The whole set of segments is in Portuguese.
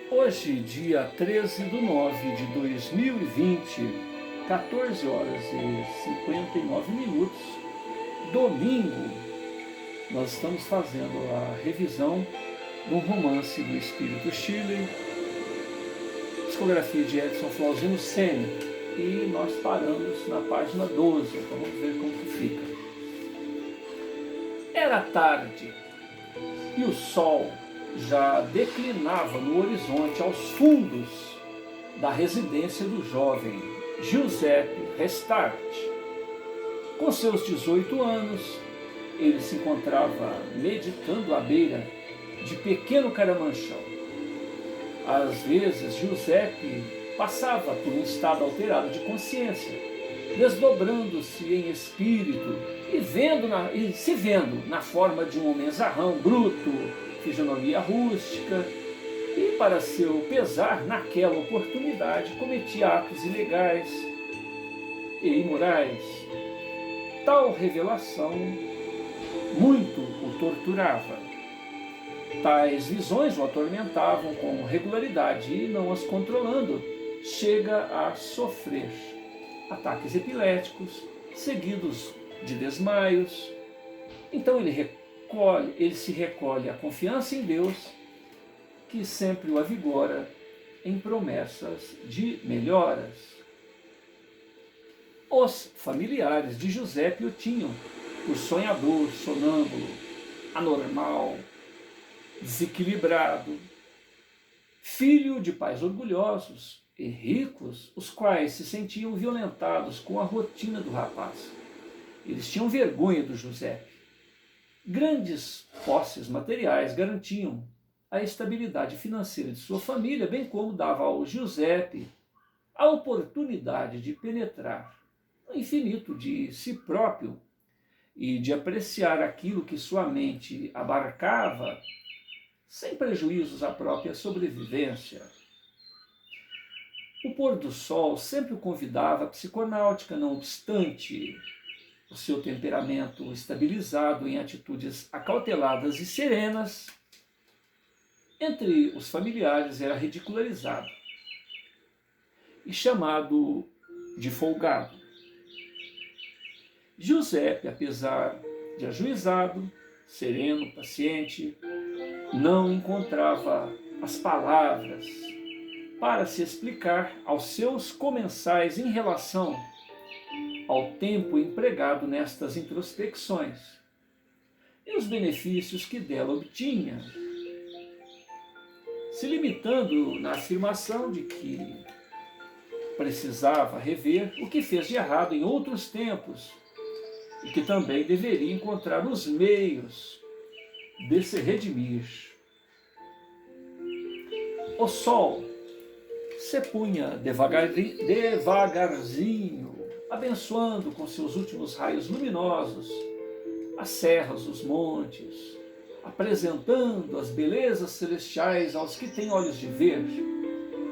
Hoje, dia 13/9/2020, 14 horas e 59 minutos, domingo, nós estamos fazendo a revisão do romance do Espírito Shirley, psicografia de Edson Flauzino Sena, e nós paramos na página 12, então vamos ver como que fica. Era tarde e o sol já declinava no horizonte aos fundos da residência do jovem Giuseppe Restart. Com seus 18 anos, ele se encontrava meditando à beira de pequeno caramanchão. Às vezes, Giuseppe passava por um estado alterado de consciência, desdobrando-se em espírito e se vendo na forma de um homenzarrão bruto, fisionomia rústica, e, para seu pesar, naquela oportunidade, cometia atos ilegais e imorais. Tal revelação muito o torturava. Tais visões o atormentavam com regularidade e, não as controlando, chega a sofrer ataques epiléticos, seguidos de desmaios. Então ele se recolhe à confiança em Deus, que sempre o avigora em promessas de melhoras. Os familiares de Giuseppe o tinham por sonhador, sonâmbulo, anormal, desequilibrado, filho de pais orgulhosos e ricos, os quais se sentiam violentados com a rotina do rapaz. Eles tinham vergonha do Giuseppe. Grandes posses materiais garantiam a estabilidade financeira de sua família, bem como dava ao Giuseppe a oportunidade de penetrar no infinito de si próprio e de apreciar aquilo que sua mente abarcava, sem prejuízos à própria sobrevivência. O pôr do sol sempre o convidava à psiconáutica, não obstante o seu temperamento estabilizado em atitudes acauteladas e serenas. Entre os familiares era ridicularizado e chamado de folgado. Giuseppe, apesar de ajuizado, sereno, paciente, não encontrava as palavras para se explicar aos seus comensais em relação ao tempo empregado nestas introspecções e os benefícios que dela obtinha, se limitando na afirmação de que precisava rever o que fez de errado em outros tempos e que também deveria encontrar os meios de se redimir. O sol se punha devagarzinho, abençoando com seus últimos raios luminosos as serras, os montes, apresentando as belezas celestiais aos que têm olhos de ver,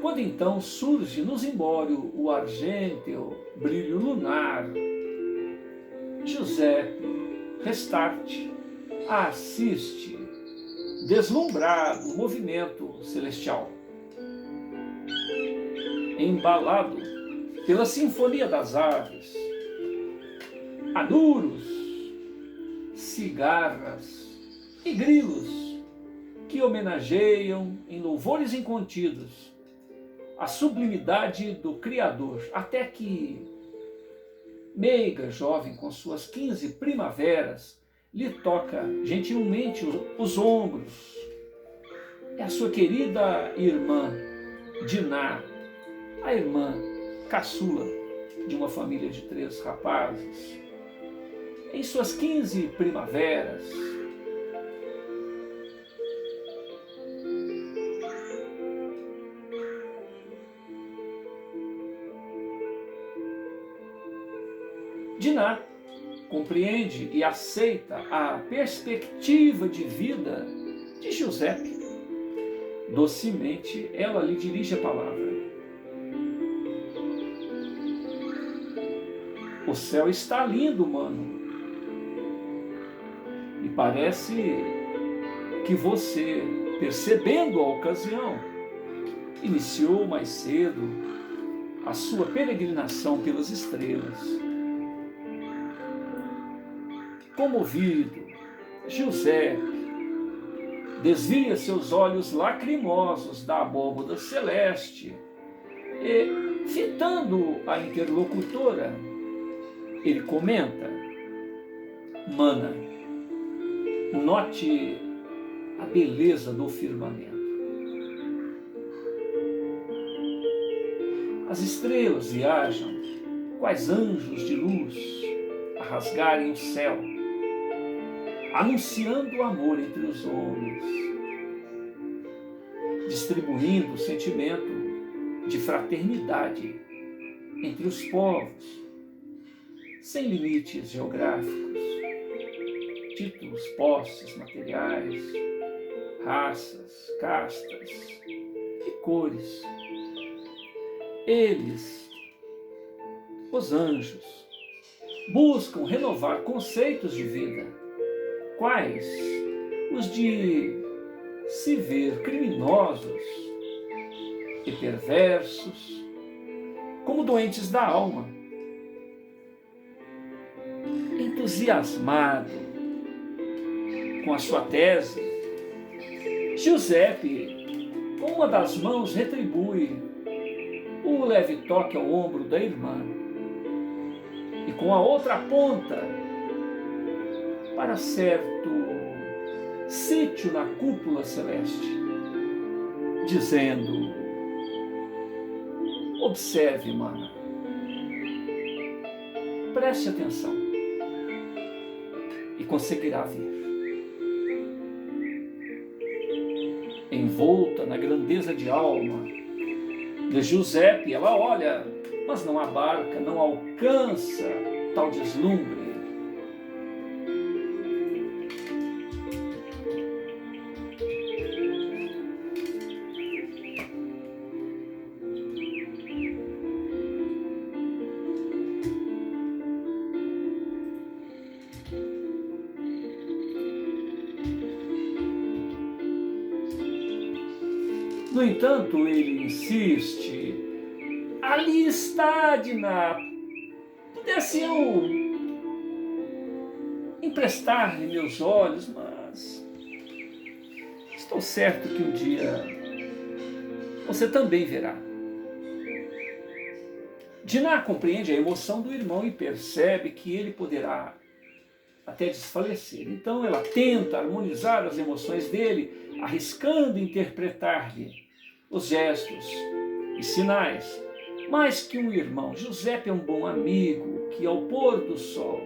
quando então surge no zimbório o argênteo brilho lunar. Giuseppe Restart assiste, deslumbrado, o movimento celestial, embalado pela sinfonia das aves, anuros, cigarras e grilos que homenageiam em louvores incontidos a sublimidade do Criador, até que, meiga jovem com suas 15 primaveras, lhe toca gentilmente os ombros. É a sua querida irmã, Diná, a irmã caçula de uma família de 3 rapazes. Em suas 15 primaveras, Diná compreende e aceita a perspectiva de vida de Giuseppe. Docemente, ela lhe dirige a palavra. O céu está lindo, mano. E parece que você, percebendo a ocasião, iniciou mais cedo a sua peregrinação pelas estrelas. Comovido, Giuseppe desvia seus olhos lacrimosos da abóbada celeste e, fitando a interlocutora, ele comenta: Mana, note a beleza do firmamento. As estrelas viajam, quais anjos de luz, a rasgarem o céu, anunciando o amor entre os homens, distribuindo o sentimento de fraternidade entre os povos, sem limites geográficos, títulos, posses materiais, raças, castas e cores. Eles, os anjos, buscam renovar conceitos de vida, quais os de se ver criminosos e perversos como doentes da alma. Entusiasmado com a sua tese, Giuseppe, com uma das mãos, retribui o leve toque ao ombro da irmã e com a outra aponta para certo sítio na cúpula celeste, dizendo: observe, mana, preste atenção e conseguirá ver. Envolta na grandeza de alma de Giuseppe, ela olha, mas não abarca, não alcança tal deslumbre. No entanto, ele insiste: ali está, Diná, pudesse eu emprestar-lhe meus olhos, mas estou certo que um dia você também verá. Diná compreende a emoção do irmão e percebe que ele poderá até desfalecer. Então ela tenta harmonizar as emoções dele, arriscando interpretar-lhe os gestos e sinais. Mais que um irmão, Giuseppe é um bom amigo que, ao pôr do sol,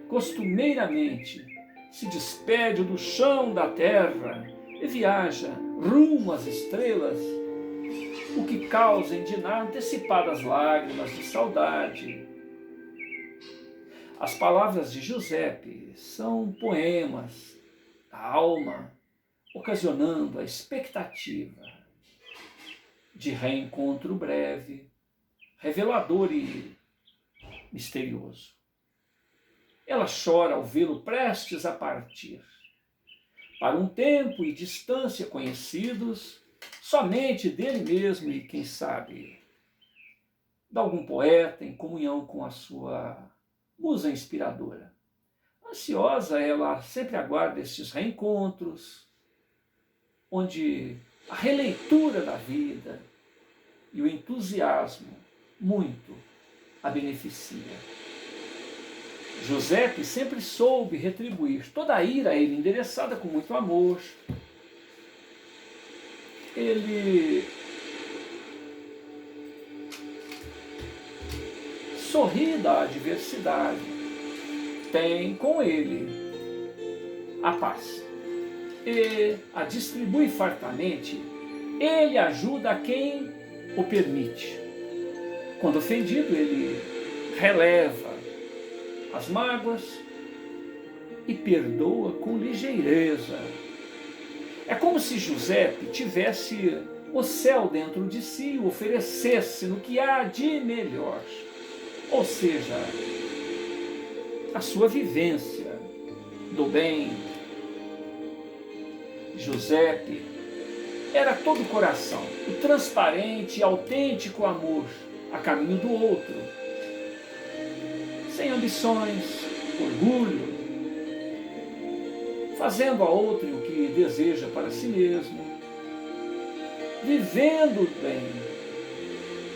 costumeiramente se despede do chão da terra e viaja rumo às estrelas, o que causa em Diná antecipadas lágrimas de saudade. As palavras de Giuseppe são poemas da alma, ocasionando a expectativa de reencontro breve, revelador e misterioso. Ela chora ao vê-lo prestes a partir, para um tempo e distância conhecidos somente dele mesmo e, quem sabe, de algum poeta em comunhão com a sua musa inspiradora. Ansiosa, ela sempre aguarda estes reencontros, onde a releitura da vida e o entusiasmo muito a beneficia. Giuseppe sempre soube retribuir toda a ira a ele endereçada com muito amor. Ele sorri da adversidade, tem com ele a paz e a distribui fartamente. Ele ajuda a quem o permite. Quando ofendido, ele releva as mágoas e perdoa com ligeireza. É como se Giuseppe tivesse o céu dentro de si e o oferecesse no que há de melhor, ou seja, a sua vivência do bem. Giuseppe era todo o coração, o transparente e autêntico amor a caminho do outro, sem ambições, orgulho, fazendo a outro o que deseja para si mesmo, vivendo o bem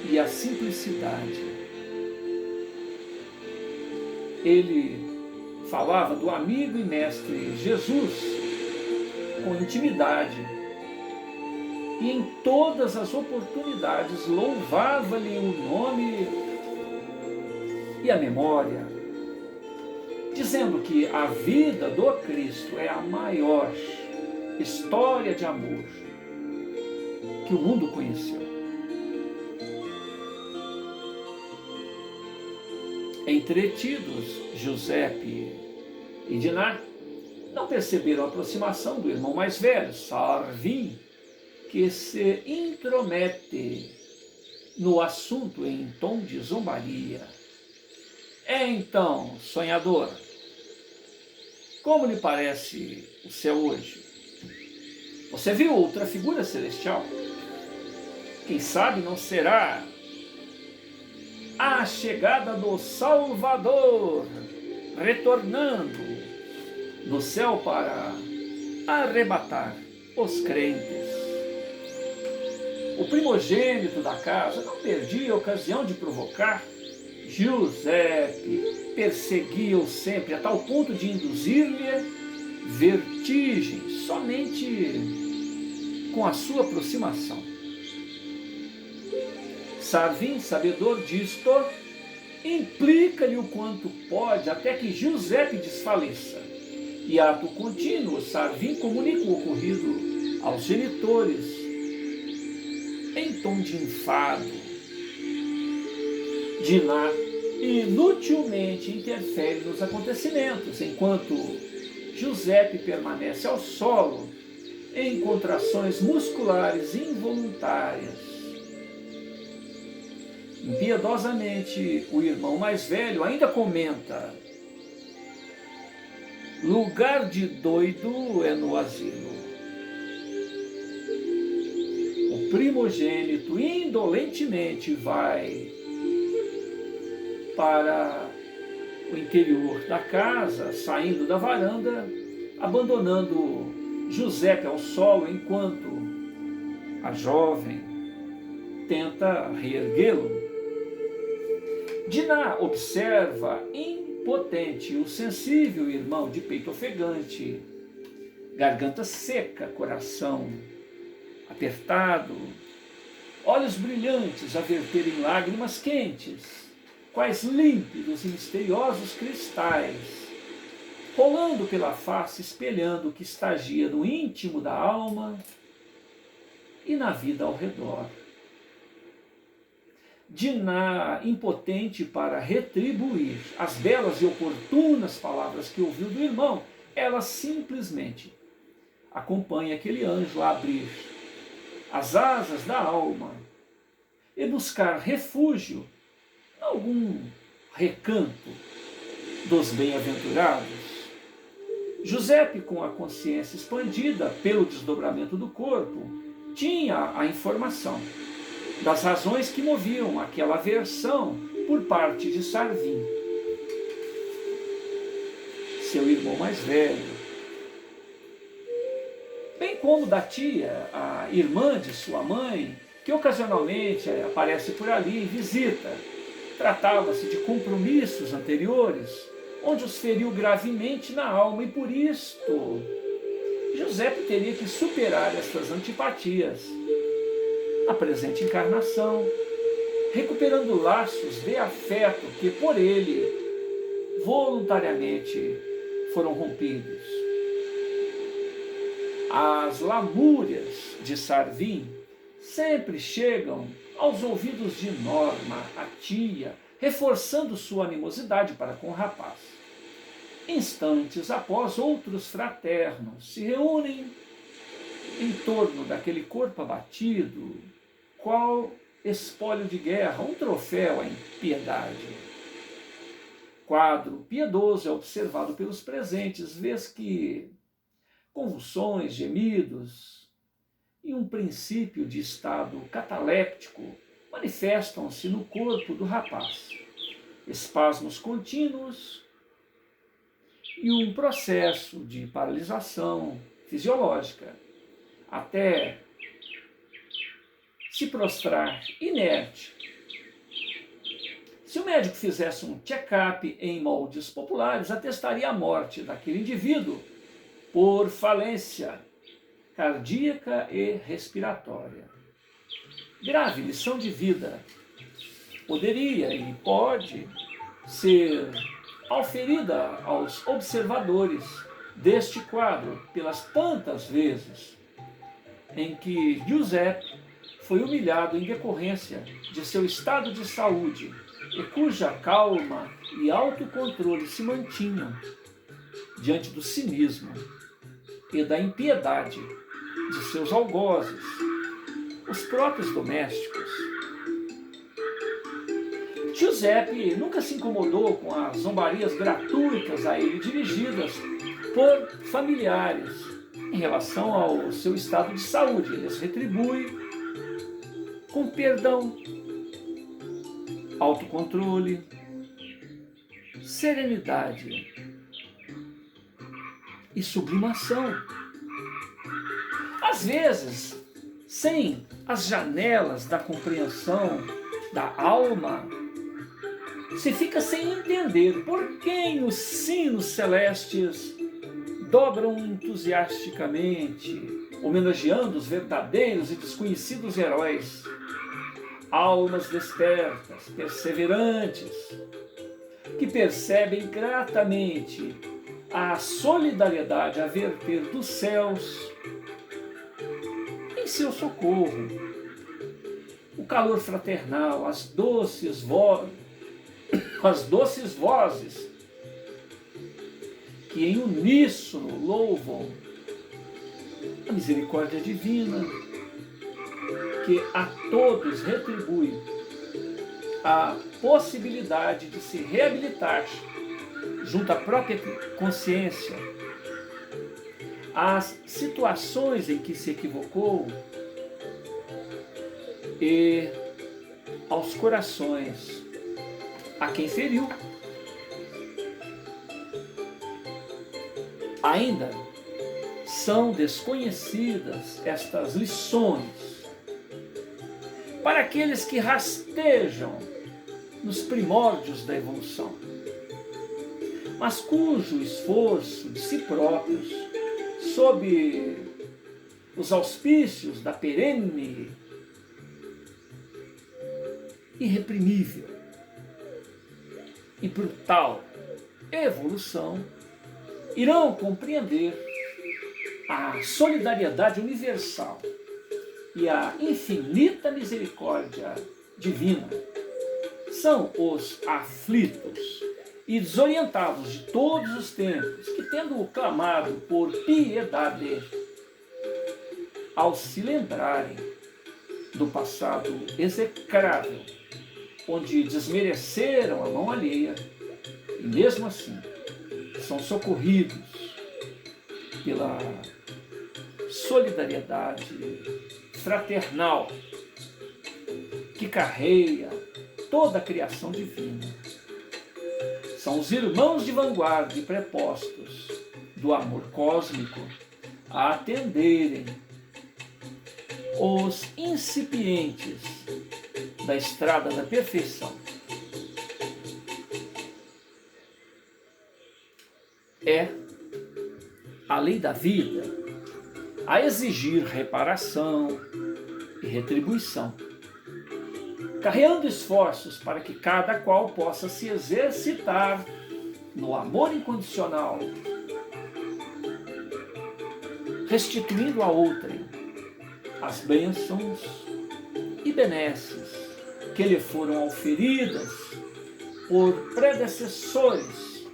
e a simplicidade. Ele falava do amigo e mestre Jesus com intimidade, e em todas as oportunidades louvava-lhe o nome e a memória, dizendo que a vida do Cristo é a maior história de amor que o mundo conheceu. Entretidos, Giuseppe e Diná não perceberam a aproximação do irmão mais velho, Sarvin, que se intromete no assunto em tom de zombaria. Então, sonhador, como lhe parece o céu hoje? Você viu outra figura celestial? Quem sabe não será a chegada do Salvador, retornando do céu para arrebatar os crentes. O primogênito da casa não perdia a ocasião de provocar. Giuseppe perseguia-o sempre a tal ponto de induzir-lhe vertigem somente com a sua aproximação. Sarvin, sabedor disto, implica-lhe o quanto pode até que Giuseppe desfaleça. E ato contínuo, Sarvin comunica o ocorrido aos genitores em tom de enfado. Diná inutilmente interfere nos acontecimentos, enquanto Giuseppe permanece ao solo em contrações musculares involuntárias. Impiedosamente, o irmão mais velho ainda comenta: lugar de doido é no asilo. O primogênito indolentemente vai para o interior da casa, saindo da varanda, abandonando Giuseppe ao solo, enquanto a jovem tenta reerguê-lo. Diná observa impotente o sensível irmão de peito ofegante, garganta seca, coração apertado, olhos brilhantes a verterem lágrimas quentes, quais límpidos e misteriosos cristais, rolando pela face, espelhando o que estagia no íntimo da alma e na vida ao redor. Diná, impotente para retribuir as belas e oportunas palavras que ouviu do irmão, ela simplesmente acompanha aquele anjo a abrir as asas da alma e buscar refúgio em algum recanto dos bem-aventurados. Giuseppe, com a consciência expandida pelo desdobramento do corpo, tinha a informação das razões que moviam aquela aversão por parte de Sarvin, seu irmão mais velho, bem como da tia, a irmã de sua mãe, que ocasionalmente aparece por ali e visita. Tratava-se de compromissos anteriores, onde os feriu gravemente na alma, e por isto Giuseppe teria que superar estas antipatias na presente encarnação, recuperando laços de afeto que por ele voluntariamente foram rompidos. As lamúrias de Sarvin sempre chegam aos ouvidos de Norma, a tia, reforçando sua animosidade para com o rapaz. Instantes após, outros fraternos se reúnem em torno daquele corpo abatido, qual espólio de guerra, um troféu à impiedade. Quadro piedoso é observado pelos presentes, vez que convulsões, gemidos e um princípio de estado cataléptico manifestam-se no corpo do rapaz. Espasmos contínuos e um processo de paralisação fisiológica, até se prostrar inerte. Se o médico fizesse um check-up em moldes populares, atestaria a morte daquele indivíduo por falência cardíaca e respiratória. Grave lição de vida poderia e pode ser auferida aos observadores deste quadro pelas tantas vezes em que Giuseppe foi humilhado em decorrência de seu estado de saúde e cuja calma e autocontrole se mantinham diante do cinismo e da impiedade de seus algozes, os próprios domésticos. Giuseppe nunca se incomodou com as zombarias gratuitas a ele dirigidas por familiares em relação ao seu estado de saúde. Ele as retribui com perdão, autocontrole, serenidade e sublimação. Às vezes, sem as janelas da compreensão da alma, se fica sem entender por quem os sinos celestes dobram entusiasticamente, homenageando os verdadeiros e desconhecidos heróis, almas despertas, perseverantes, que percebem gratamente a solidariedade a verter dos céus em seu socorro, o calor fraternal, as doces vozes que em uníssono louvam a misericórdia divina, que a todos retribui a possibilidade de se reabilitar junto à própria consciência as situações em que se equivocou e aos corações a quem feriu. Ainda são desconhecidas estas lições para aqueles que rastejam nos primórdios da evolução, mas cujo esforço de si próprios, sob os auspícios da perene, irreprimível e brutal evolução, irão compreender a solidariedade universal e a infinita misericórdia divina. São os aflitos e desorientados de todos os tempos que, tendo clamado por piedade, ao se lembrarem do passado execrável, onde desmereceram a mão alheia, e mesmo assim são socorridos pela solidariedade fraternal que carrega toda a criação divina. São os irmãos de vanguarda e prepostos do amor cósmico a atenderem os incipientes da estrada da perfeição. É a lei da vida a exigir reparação e retribuição, carreando esforços para que cada qual possa se exercitar no amor incondicional, restituindo a outrem as bênçãos e benesses que lhe foram auferidas por predecessores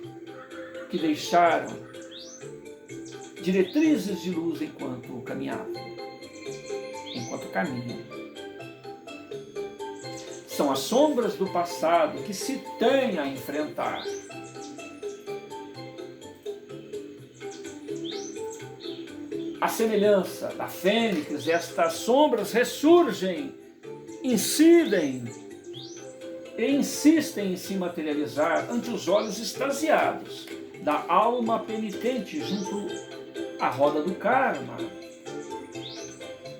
que deixaram diretrizes de luz enquanto caminhavam, enquanto caminham. São as sombras do passado que se têm a enfrentar. As semelhança da fênix, estas sombras ressurgem, incidem e insistem em se materializar ante os olhos extasiados da alma penitente junto à roda do karma.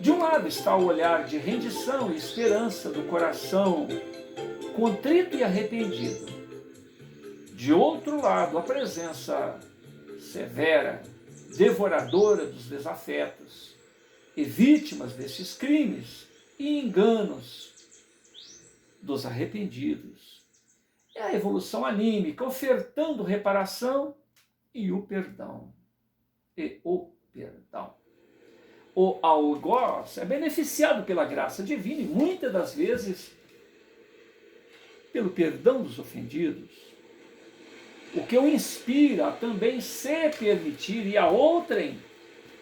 De um lado está o olhar de rendição e esperança do coração contrito e arrependido. De outro lado, a presença severa, devoradora dos desafetos e vítimas desses crimes e enganos dos arrependidos. É a evolução anímica, ofertando reparação e o perdão. O algoz é beneficiado pela graça divina e muitas das vezes pelo perdão dos ofendidos. O que o inspira a também se permitir e a outrem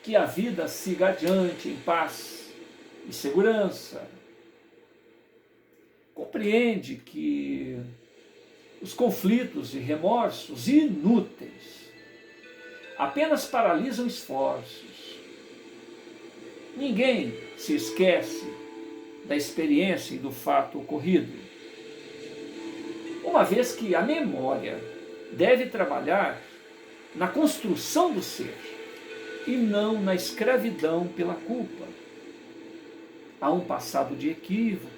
que a vida siga adiante em paz e segurança. Compreende que os conflitos e remorsos inúteis apenas paralisam esforços. Ninguém se esquece da experiência e do fato ocorrido, uma vez que a memória deve trabalhar na construção do ser e não na escravidão pela culpa. Há um passado de equívocos.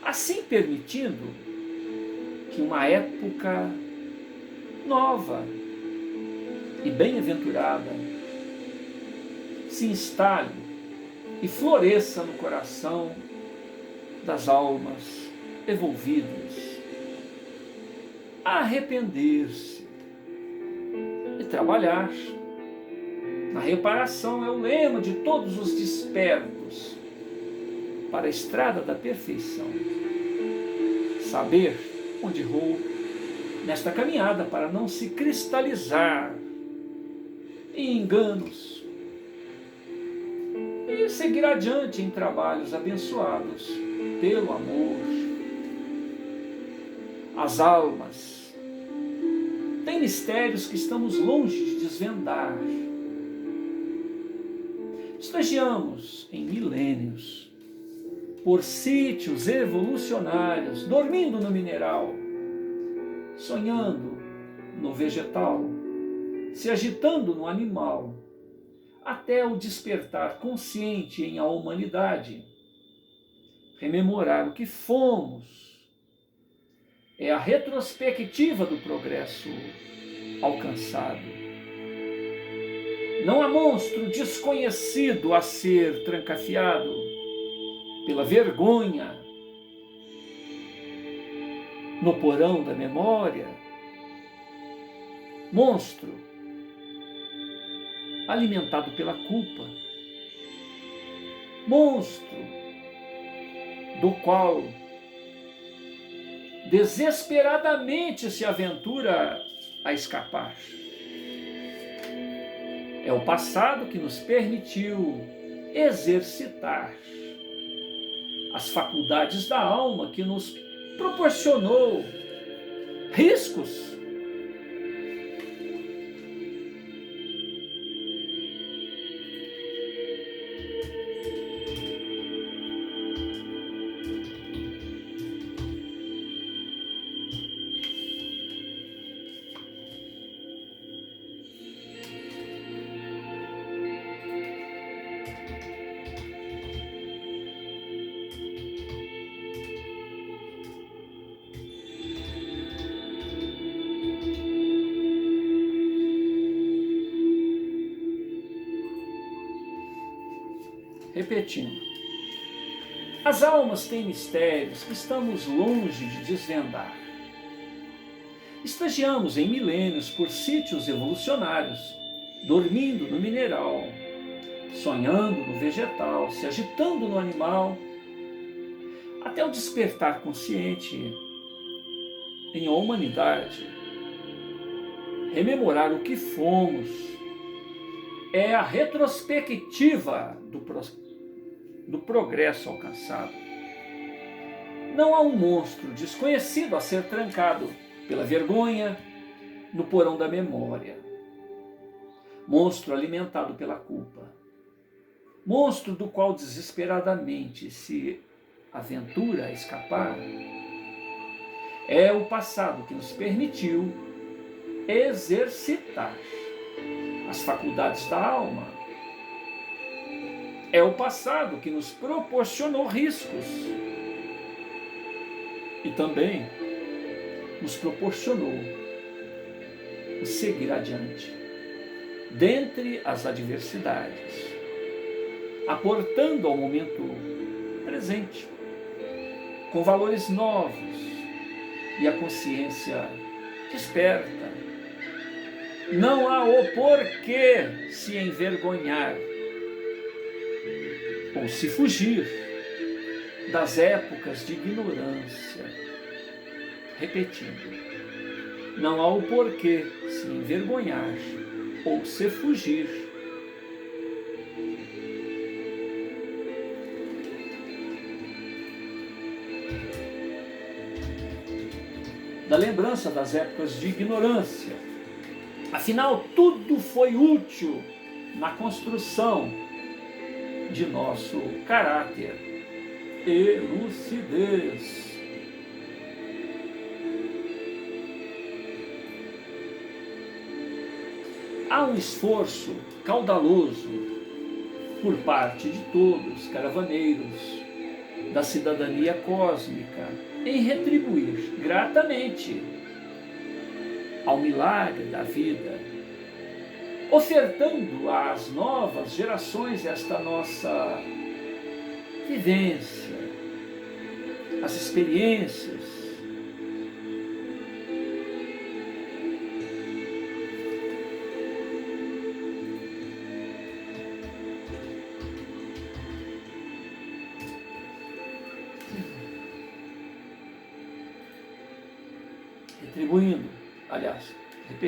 Assim permitindo que uma época nova e bem-aventurada se instale e floresça no coração das almas envolvidas. Arrepender-se e trabalhar. A reparação é o lema de todos os despertos para a estrada da perfeição. Saber onde errou nesta caminhada para não se cristalizar em enganos e seguir adiante em trabalhos abençoados pelo amor. As almas têm mistérios que estamos longe de desvendar. Estagiamos em milênios por sítios evolucionários, dormindo no mineral, sonhando no vegetal, se agitando no animal, até o despertar consciente em a humanidade. Rememorar o que fomos é a retrospectiva do progresso alcançado. Não há monstro desconhecido a ser trancafiado pela vergonha no porão da memória. Monstro alimentado pela culpa. Monstro do qual desesperadamente se aventura a escapar. É o passado que nos permitiu exercitar as faculdades da alma, que nos proporcionou riscos repetindo. As almas têm mistérios que estamos longe de desvendar. Estagiamos em milênios por sítios evolucionários, dormindo no mineral, sonhando no vegetal, se agitando no animal, até o despertar consciente em a humanidade. Rememorar o que fomos é a retrospectiva do progresso alcançado. Não há um monstro desconhecido a ser trancado pela vergonha no porão da memória. monstro alimentado pela culpa, monstro do qual desesperadamente se aventura a escapar. É o passado que nos permitiu exercitar as faculdades da alma. É o passado que nos proporcionou riscos e também nos proporcionou o seguir adiante, dentre as adversidades, aportando ao momento presente, com valores novos e a consciência desperta. Não há o porquê se envergonhar ou se fugir das épocas de ignorância. Repetindo, não há o porquê se envergonhar ou se fugir da lembrança das épocas de ignorância. Afinal, tudo foi útil na construção de nosso caráter e lucidez. Há um esforço caudaloso por parte de todos, caravaneiros da cidadania cósmica, em retribuir gratamente ao milagre da vida, ofertando às novas gerações esta nossa vivência, as experiências,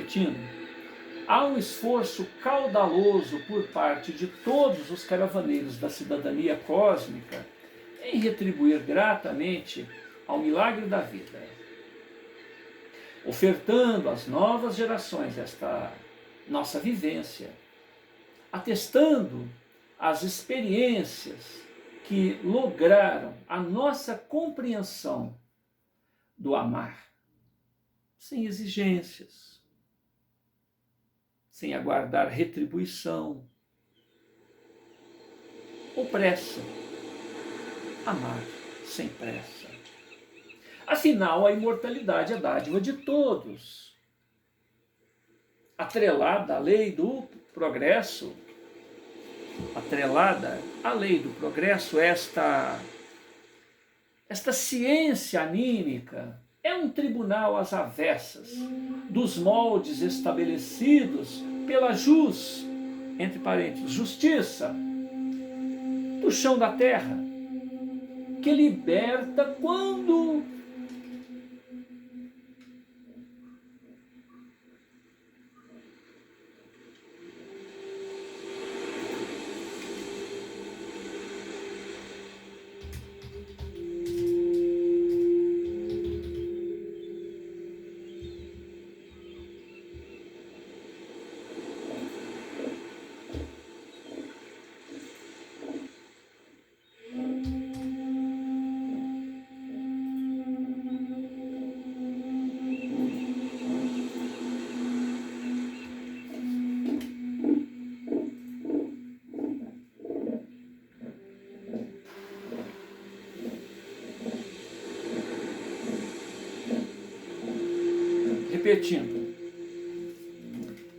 repetindo, há um esforço caudaloso por parte de todos os caravaneiros da cidadania cósmica em retribuir gratamente ao milagre da vida, ofertando às novas gerações esta nossa vivência, atestando as experiências que lograram a nossa compreensão do amar, sem exigências, sem aguardar retribuição ou pressa. Amar sem pressa. Afinal, a imortalidade é dádiva de todos. Atrelada à lei do progresso, esta ciência anímica é um tribunal às avessas dos moldes estabelecidos pela entre parênteses, justiça do chão da terra, que liberta quando repetindo,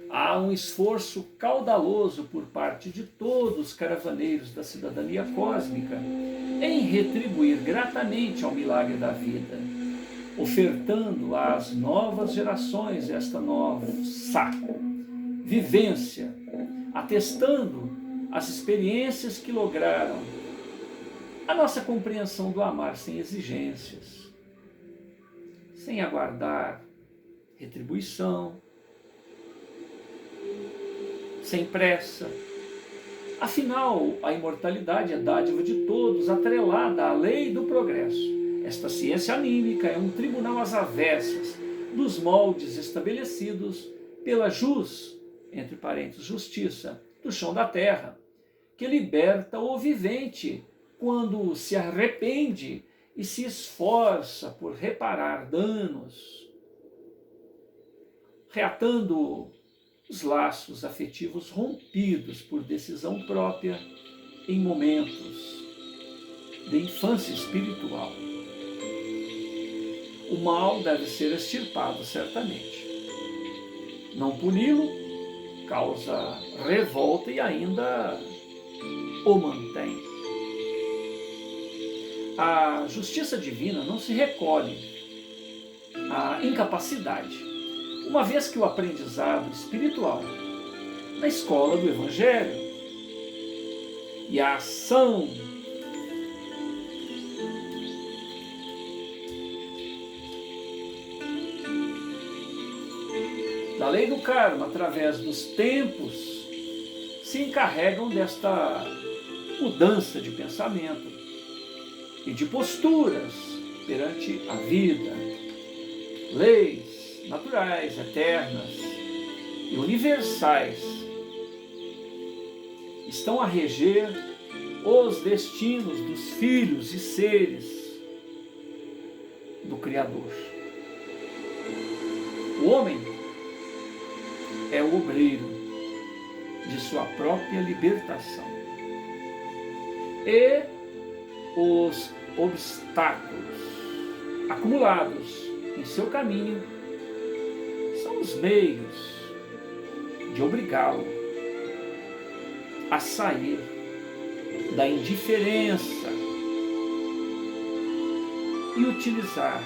há um esforço caudaloso por parte de todos os caravaneiros da cidadania cósmica em retribuir gratamente ao milagre da vida, ofertando às novas gerações esta nova vivência, atestando as experiências que lograram a nossa compreensão do amar sem exigências, sem aguardar retribuição, sem pressa. Afinal, a imortalidade é dádiva de todos, atrelada à lei do progresso. Esta ciência anímica é um tribunal às avessas dos moldes estabelecidos pela entre parênteses, justiça, do chão da terra, que liberta o vivente quando se arrepende e se esforça por reparar danos, reatando os laços afetivos rompidos por decisão própria em momentos de infância espiritual. O mal deve ser extirpado certamente. Não puni-lo causa revolta e ainda o mantém. A justiça divina não se recolhe à incapacidade, uma vez que o aprendizado espiritual na escola do Evangelho e a ação da lei do karma através dos tempos se encarregam desta mudança de pensamento e de posturas perante a vida, leis naturais, eternas e universais estão a reger os destinos dos filhos e seres do Criador. O homem é o obreiro de sua própria libertação. E os obstáculos acumulados em seu caminho são os meios de obrigá-lo a sair da indiferença e utilizar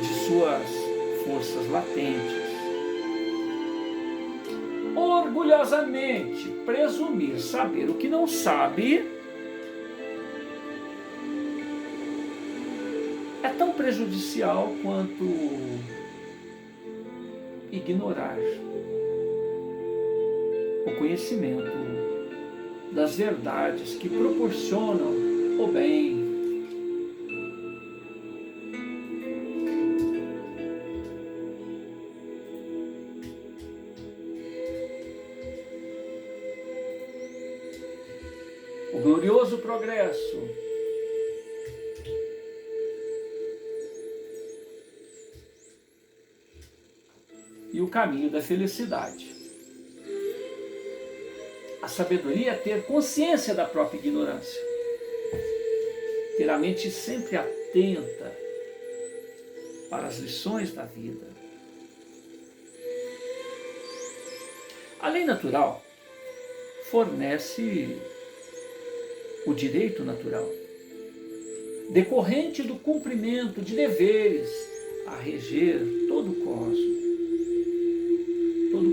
de suas forças latentes. Orgulhosamente presumir saber o que não sabe é tão prejudicial quanto ignorar o conhecimento das verdades que proporcionam o bem. O glorioso progresso e o caminho da felicidade. A sabedoria é ter consciência da própria ignorância, ter a mente sempre atenta para as lições da vida. A lei natural fornece o direito natural, decorrente do cumprimento de deveres a reger todo o cosmos.